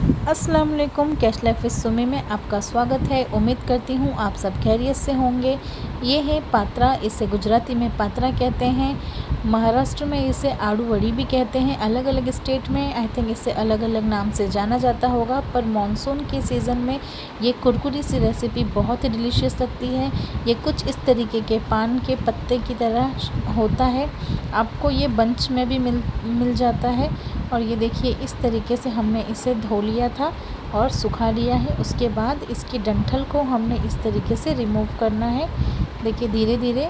अस्सलाम वालेकुम। Cash life with Sumi में आपका स्वागत है। उम्मीद करती हूँ आप सब खैरियत से होंगे। ये है पात्रा, इसे गुजराती में पात्रा कहते हैं, महाराष्ट्र में इसे आड़ू वड़ी भी कहते हैं। अलग अलग स्टेट में आई थिंक इसे अलग अलग नाम से जाना जाता होगा, पर मॉनसून के सीज़न में ये कुरकुरी सी रेसिपी बहुत ही डिलीशियस लगती है। ये कुछ इस तरीके के पान के पत्ते की तरह होता है, आपको ये बंच में भी मिल जाता है। और ये देखिए इस तरीके से हमने इसे धो लिया था और सुखा लिया है। उसके बाद इसकी डंठल को हमने इस तरीके से रिमूव करना है। देखिए धीरे धीरे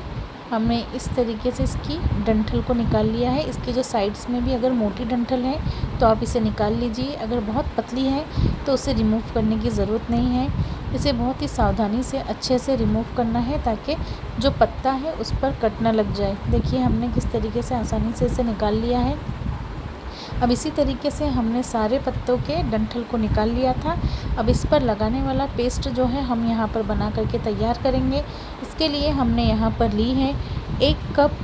हमने इस तरीके से इसकी डंठल को निकाल लिया है। इसकी जो साइड्स में भी अगर मोटी डंठल है तो आप इसे निकाल लीजिए, अगर बहुत पतली है तो उसे रिमूव करने की ज़रूरत नहीं है। इसे बहुत ही सावधानी से अच्छे से रिमूव करना है ताकि जो पत्ता है उस पर कट ना लग जाए। देखिए हमने किस तरीके से आसानी से इसे निकाल लिया है। अब इसी तरीके से हमने सारे पत्तों के डंठल को निकाल लिया था। अब इस पर लगाने वाला पेस्ट जो है हम यहाँ पर बना करके तैयार करेंगे। इसके लिए हमने यहाँ पर ली है 1 कप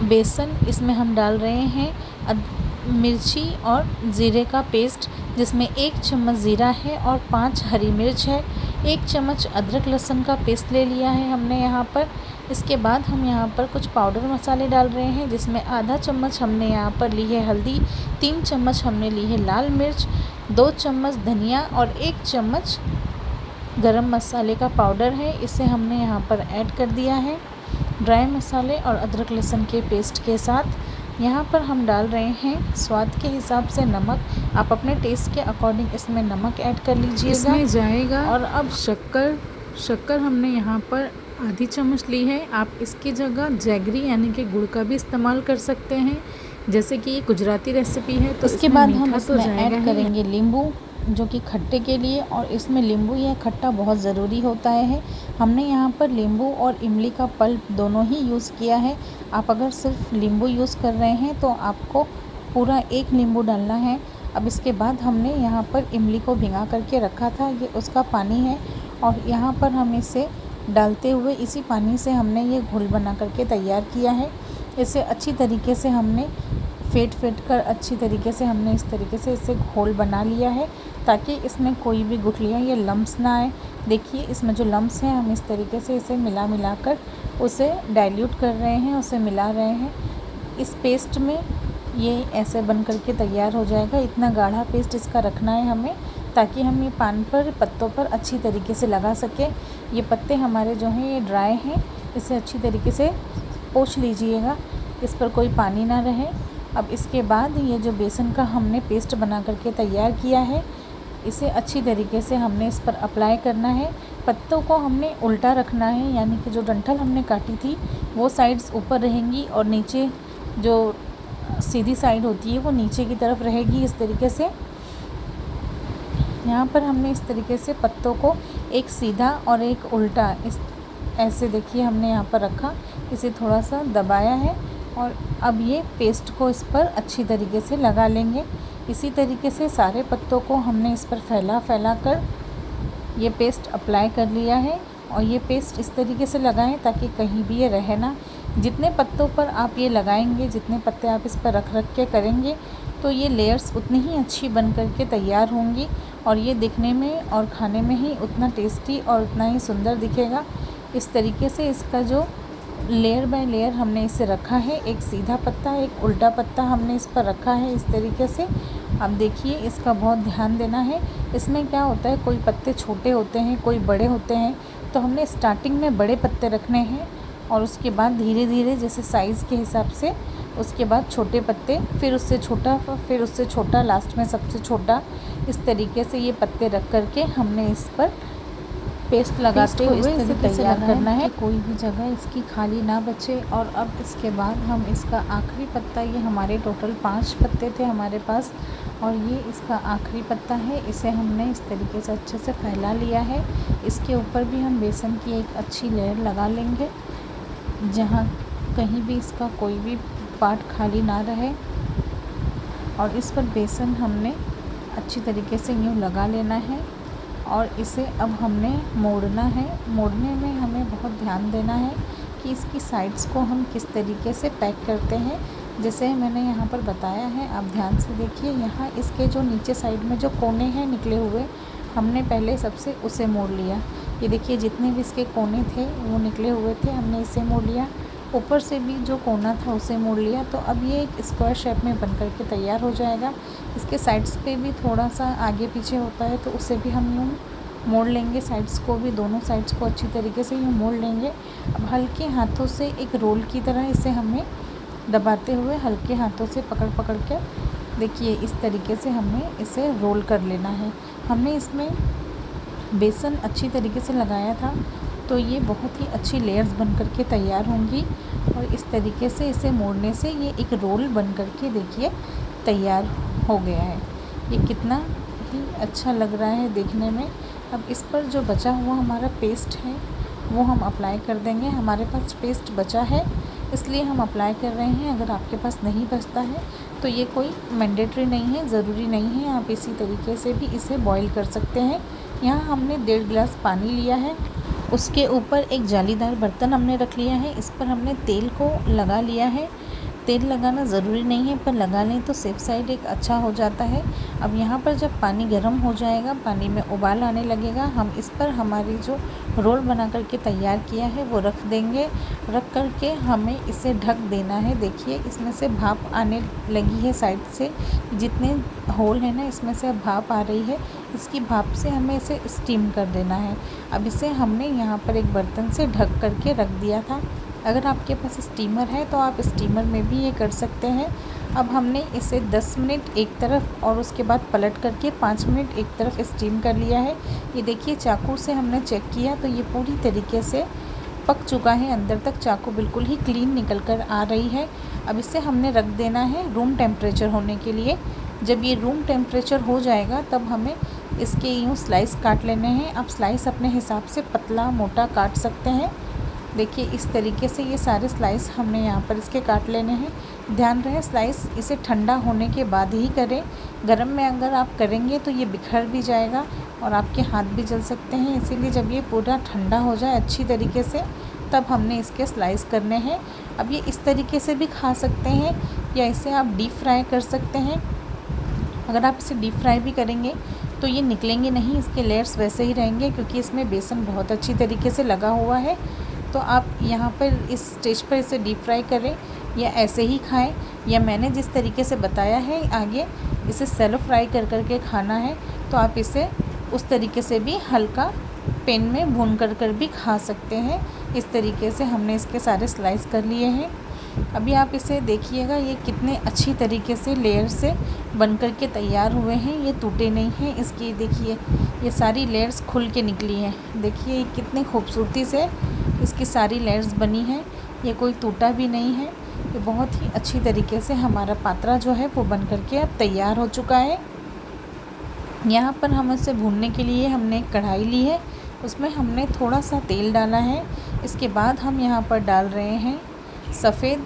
बेसन। इसमें हम डाल रहे हैं मिर्ची और ज़ीरे का पेस्ट, जिसमें 1 चम्मच ज़ीरा है और 5 हरी मिर्च है। 1 चम्मच अदरक लहसुन का पेस्ट ले लिया है हमने यहाँ पर। इसके बाद हम यहाँ पर कुछ पाउडर मसाले डाल रहे हैं, जिसमें आधा चम्मच हमने यहाँ पर ली है हल्दी, 3 चम्मच हमने ली है लाल मिर्च, 2 चम्मच धनिया और 1 चम्मच गरम मसाले का पाउडर है। इसे हमने यहाँ पर ऐड कर दिया है ड्राई मसाले और अदरक लहसुन के पेस्ट के साथ। यहाँ पर हम डाल रहे हैं स्वाद के हिसाब से नमक। आप अपने टेस्ट के अकॉर्डिंग इसमें नमक ऐड कर लीजिएगा। इसमें जाएगा और अब शक्कर हमने यहाँ पर आधी चम्मच ली है। आप इसकी जगह जैगरी यानी कि गुड़ का भी इस्तेमाल कर सकते हैं। जैसे कि ये गुजराती रेसिपी है तो उसके बाद हम इसमें ऐड करेंगे नींबू, जो कि खट्टे के लिए, और इसमें नींबू या खट्टा बहुत ज़रूरी होता है। हमने यहाँ पर नींबू और इमली का पल्प दोनों ही यूज़ किया है। आप अगर सिर्फ नींबू यूज़ कर रहे हैं तो आपको पूरा 1 नींबू डालना है। अब इसके बाद हमने यहाँ पर इमली को भिगा करके रखा था, ये उसका पानी है, और यहाँ पर हम इसे डालते हुए इसी पानी से हमने ये घोल बना करके तैयार किया है। इसे अच्छी तरीके से हमने फेंट कर अच्छी तरीके से हमने इस तरीके से इसे घोल बना लिया है, ताकि इसमें कोई भी गुठलियाँ या लम्स ना आए। देखिए इसमें जो लम्स हैं हम इस तरीके से इसे मिला कर उसे डाइल्यूट कर रहे हैं, उसे मिला रहे हैं इस पेस्ट में। ये ऐसे बन करके तैयार हो जाएगा। इतना गाढ़ा पेस्ट इसका रखना है हमें, ताकि हम ये पान पर पत्तों पर अच्छी तरीके से लगा सकें। ये पत्ते हमारे जो हैं ये ड्राई हैं, इसे अच्छी तरीके से पोंछ लीजिएगा, इस पर कोई पानी ना रहे। अब इसके बाद ये जो बेसन का हमने पेस्ट बना करके तैयार किया है, इसे अच्छी तरीके से हमने इस पर अप्लाई करना है। पत्तों को हमने उल्टा रखना है, यानी कि जो डंठल हमने काटी थी वो साइड्स ऊपर रहेंगी और नीचे जो सीधी साइड होती है वो नीचे की तरफ रहेगी। इस तरीके से यहाँ पर हमने इस तरीके से पत्तों को एक सीधा और एक उल्टा ऐसे देखिए हमने यहाँ पर रखा, इसे थोड़ा सा दबाया है, और अब ये पेस्ट को इस पर अच्छी तरीके से लगा लेंगे। इसी तरीके से सारे पत्तों को हमने इस पर फैला कर ये पेस्ट अप्लाई कर लिया है। और ये पेस्ट इस तरीके से लगाएं ताकि कहीं भी ये रहे ना। जितने पत्तों पर आप ये लगाएंगे, जितने पत्ते आप इस पर रख के करेंगे, तो ये लेयर्स उतनी ही अच्छी बन करके तैयार होंगी, और ये दिखने में और खाने में ही उतना टेस्टी और उतना ही सुंदर दिखेगा। इस तरीके से इसका जो लेयर बाय लेयर हमने इसे रखा है, एक सीधा पत्ता एक उल्टा पत्ता हमने इस पर रखा है इस तरीके से। अब देखिए इसका बहुत ध्यान देना है। इसमें क्या होता है, कोई पत्ते छोटे होते हैं, कोई बड़े होते हैं, तो हमने स्टार्टिंग में बड़े पत्ते रखने हैं, और उसके बाद धीरे धीरे जैसे साइज़ के हिसाब से उसके बाद छोटे पत्ते, फिर उससे छोटा, लास्ट में सबसे छोटा। इस तरीके से ये पत्ते रख करके हमने इस पर पेस्ट लगाते हुए इसे तैयार करना है, कोई भी जगह इसकी खाली ना बचे। और अब इसके बाद हम इसका आखिरी पत्ता, ये हमारे टोटल 5 पत्ते थे हमारे पास, और ये इसका आखिरी पत्ता है। इसे हमने इस तरीके से अच्छे से फैला लिया है। इसके ऊपर भी हम बेसन की एक अच्छी लेयर लगा लेंगे, जहाँ कहीं भी इसका कोई भी पार्ट खाली ना रहे। और इस पर बेसन हमने अच्छी तरीके से यूँ लगा लेना है, और इसे अब हमने मोड़ना है। मोड़ने में हमें बहुत ध्यान देना है कि इसकी साइड्स को हम किस तरीके से पैक करते हैं, जैसे मैंने यहाँ पर बताया है, आप ध्यान से देखिए। यहाँ इसके जो नीचे साइड में जो कोने हैं निकले हुए, हमने पहले सबसे उसे मोड़ लिया। ये देखिए जितने भी इसके कोने थे वो निकले हुए थे, हमने इसे मोड़ लिया। ऊपर से भी जो कोना था उसे मोड़ लिया। तो अब ये एक स्क्वायर शेप में बन कर के तैयार हो जाएगा। इसके साइड्स पे भी थोड़ा सा आगे पीछे होता है तो उसे भी हम यूँ मोड़ लेंगे। साइड्स को भी, दोनों साइड्स को अच्छी तरीके से यूँ मोड़ लेंगे। अब हल्के हाथों से एक रोल की तरह इसे हमें दबाते हुए हल्के हाथों से पकड़ पकड़ के, देखिए इस तरीके से हमें इसे रोल कर लेना है। हमने इसमें बेसन अच्छी तरीके से लगाया था तो ये बहुत ही अच्छी लेयर्स बन कर के तैयार होंगी। और इस तरीके से इसे मोड़ने से ये एक रोल बन कर के देखिए तैयार हो गया है। ये कितना ही अच्छा लग रहा है देखने में। अब इस पर जो बचा हुआ हमारा पेस्ट है वो हम अप्लाई कर देंगे। हमारे पास पेस्ट बचा है इसलिए हम अप्लाई कर रहे हैं। अगर आपके पास नहीं बचता है तो ये कोई मैंडेटरी नहीं है, ज़रूरी नहीं है। आप इसी तरीके से भी इसे बॉईल कर सकते हैं। यहाँ हमने 1.5 गिलास पानी लिया है, उसके ऊपर एक जालीदार बर्तन हमने रख लिया है। इस पर हमने तेल को लगा लिया है। तेल लगाना ज़रूरी नहीं है पर लगा लें तो सेफ साइड एक अच्छा हो जाता है। अब यहाँ पर जब पानी गर्म हो जाएगा, पानी में उबाल आने लगेगा, हम इस पर हमारी जो रोल बना करके तैयार किया है वो रख देंगे। रख करके हमें इसे ढक देना है। देखिए इसमें से भाप आने लगी है साइड से, जितने होल है ना इसमें से भाप आ रही है। इसकी भाप से हमें इसे स्टीम कर देना है। अब इसे हमने यहाँ पर एक बर्तन से ढक करके रख दिया था। अगर आपके पास स्टीमर है तो आप स्टीमर में भी ये कर सकते हैं। अब हमने इसे 10 मिनट एक तरफ और उसके बाद पलट करके 5 मिनट एक तरफ स्टीम कर लिया है। ये देखिए चाकू से हमने चेक किया तो ये पूरी तरीके से पक चुका है। अंदर तक चाकू बिल्कुल ही क्लीन निकल कर आ रही है। अब इसे हमने रख देना है रूम टेम्परेचर होने के लिए। जब ये रूम टेम्परेचर हो जाएगा तब हमें इसके यूँ स्लाइस काट लेने हैं। आप स्लाइस अपने हिसाब से पतला मोटा काट सकते हैं। देखिए इस तरीके से ये सारे स्लाइस हमने यहाँ पर इसके काट लेने हैं। ध्यान रहे स्लाइस इसे ठंडा होने के बाद ही करें। गर्म में अगर आप करेंगे तो ये बिखर भी जाएगा और आपके हाथ भी जल सकते हैं। इसीलिए जब ये पूरा ठंडा हो जाए अच्छी तरीके से तब हमने इसके स्लाइस करने हैं। अब ये इस तरीके से भी खा सकते हैं या इसे आप डीप फ्राई कर सकते हैं। अगर आप इसे डीप फ्राई भी करेंगे तो ये निकलेंगे नहीं, इसके लेयर्स वैसे ही रहेंगे क्योंकि इसमें बेसन बहुत अच्छी तरीके से लगा हुआ है। तो आप यहाँ पर इस स्टेज पर इसे डीप फ्राई करें या ऐसे ही खाएं, या मैंने जिस तरीके से बताया है आगे इसे सेलो फ्राई कर कर के खाना है तो आप इसे उस तरीके से भी हल्का पैन में भून कर भी खा सकते हैं। इस तरीके से हमने इसके सारे स्लाइस कर लिए हैं। अभी आप इसे देखिएगा ये कितने अच्छी तरीके से लेयर से बन कर के तैयार हुए हैं। ये टूटे नहीं हैं। इसकी देखिए ये सारी लेयर्स खुल के निकली हैं। देखिए कितनी खूबसूरती से इसकी सारी लेयर्स बनी हैं। ये कोई टूटा भी नहीं है। ये बहुत ही अच्छी तरीके से हमारा पात्रा जो है वो बन कर के अब तैयार हो चुका है। यहाँ पर हम इसे भूनने के लिए हमने एक कढ़ाई ली है, उसमें हमने थोड़ा सा तेल डाला है। इसके बाद हम यहाँ पर डाल रहे हैं सफ़ेद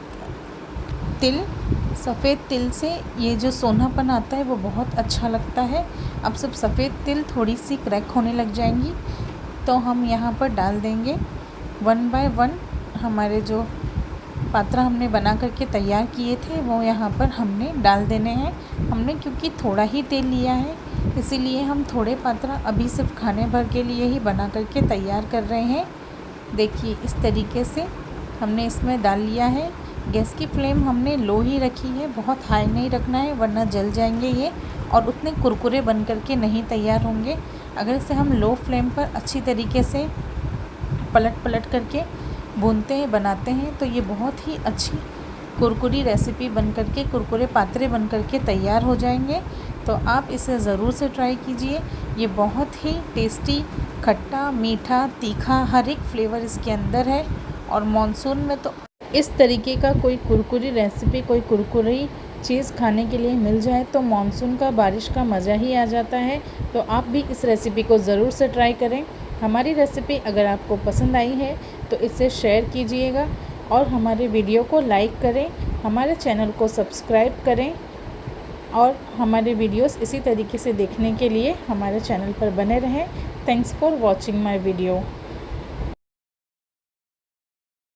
तिल। सफ़ेद तिल से ये जो सोनापन आता है वो बहुत अच्छा लगता है। अब सब सफ़ेद तिल थोड़ी सी क्रैक होने लग जाएंगी तो हम यहाँ पर डाल देंगे 1 बाय 1 हमारे जो पात्रा हमने बना करके तैयार किए थे वो यहाँ पर हमने डाल देने हैं। हमने क्योंकि थोड़ा ही तेल लिया है इसीलिए हम थोड़े पात्रा अभी सिर्फ खाने भर के लिए ही बना करके तैयार कर रहे हैं। देखिए इस तरीके से हमने इसमें डाल लिया है। गैस की फ्लेम हमने लो ही रखी है, बहुत हाई नहीं रखना है वरना जल जाएंगे ये और उतने कुरकुरे बन करके नहीं तैयार होंगे। अगर इसे हम लो फ्लेम पर अच्छी तरीके से पलट करके भूनते हैं बनाते हैं तो ये बहुत ही अच्छी कुरकुरी रेसिपी बन करके कुरकुरे पात्रे बन करके तैयार हो जाएंगे। तो आप इसे ज़रूर से ट्राई कीजिए। ये बहुत ही टेस्टी, खट्टा, मीठा, तीखा हर एक फ्लेवर इसके अंदर है। और मॉनसून में तो इस तरीके का कोई कुरकुरी रेसिपी, कोई कुरकुरी चीज़ खाने के लिए मिल जाए तो मॉनसून का, बारिश का मज़ा ही आ जाता है। तो आप भी इस रेसिपी को ज़रूर से ट्राई करें। हमारी रेसिपी अगर आपको पसंद आई है तो इसे शेयर कीजिएगा और हमारे वीडियो को लाइक करें, हमारे चैनल को सब्सक्राइब करें और हमारे वीडियोस इसी तरीके से देखने के लिए हमारे चैनल पर बने रहें। Thanks for watching my video.